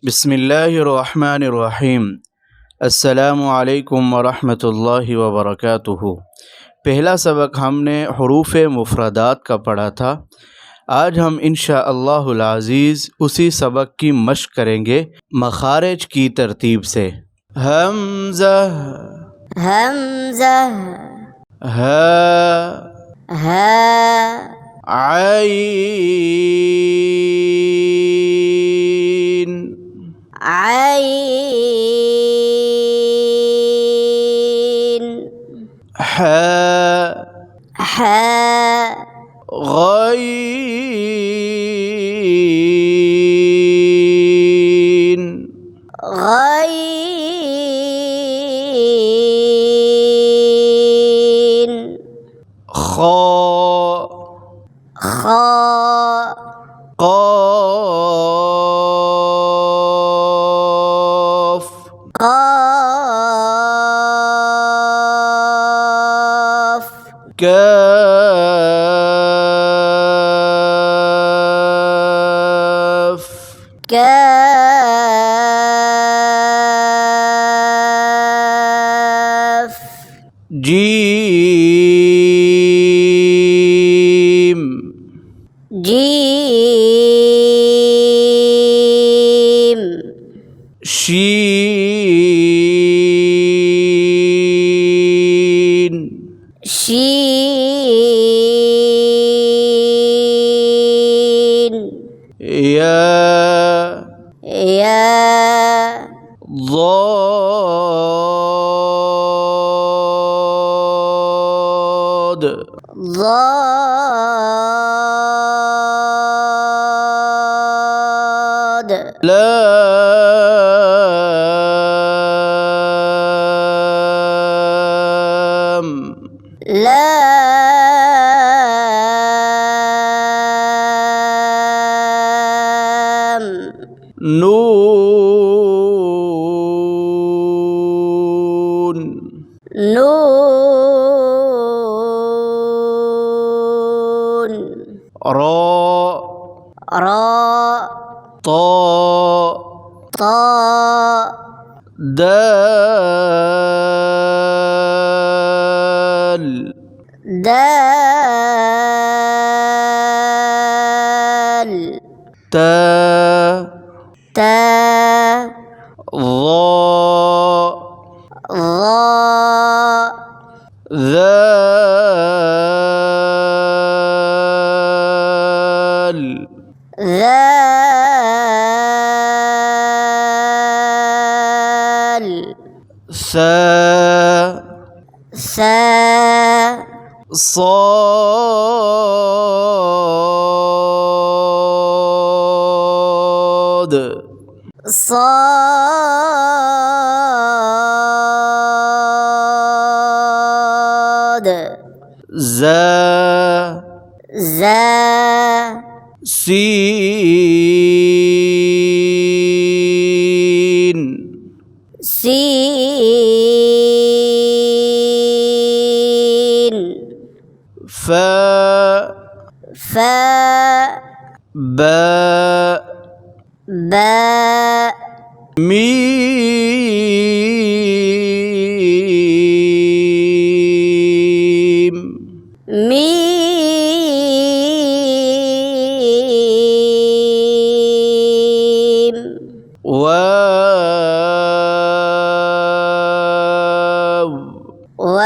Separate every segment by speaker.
Speaker 1: बिस्मिल्लाहिर्रहमानिर्रहीम। अस्सलामुअलैकुम वरहमतुल्लाहि वबरकातुहू। पहला सबक हमने हुरूफ़ मुफ़रदात का पढ़ा था। आज हम इंशाअल्लाहुल अज़ीज़ उसी सबक की मश्क करेंगे मखारिज की तरतीब से। हमज़ा,
Speaker 2: हमज़ा,
Speaker 1: हा,
Speaker 2: हा,
Speaker 1: आइन,
Speaker 2: आइन,
Speaker 1: हा,
Speaker 2: हा,
Speaker 1: गईन,
Speaker 2: गईन,
Speaker 1: खा,
Speaker 2: खा,
Speaker 1: क़ाफ़,
Speaker 2: क़ाफ़,
Speaker 1: काफ़,
Speaker 2: काफ़,
Speaker 1: जीम,
Speaker 2: जीम,
Speaker 1: शीन,
Speaker 2: शीन,
Speaker 1: या,
Speaker 2: या,
Speaker 1: ضاد،
Speaker 2: ضاد،
Speaker 1: لام،
Speaker 2: لام،
Speaker 1: نون،
Speaker 2: نون،
Speaker 1: را،
Speaker 2: را،
Speaker 1: طا،
Speaker 2: طا،
Speaker 1: دال،
Speaker 2: دال،
Speaker 1: تا،
Speaker 2: تا،
Speaker 1: ظا،
Speaker 2: ظا،
Speaker 1: ذال،
Speaker 2: ذال،
Speaker 1: ثا،
Speaker 2: ثا،
Speaker 1: صاد،
Speaker 2: صاد،
Speaker 1: زا،
Speaker 2: زا،
Speaker 1: سين،
Speaker 2: سين،
Speaker 1: فا،
Speaker 2: فا،
Speaker 1: باء،
Speaker 2: باء،
Speaker 1: ميم،
Speaker 2: ميم،
Speaker 1: واو.
Speaker 2: واو.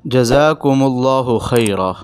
Speaker 1: جزاكم الله خيرا.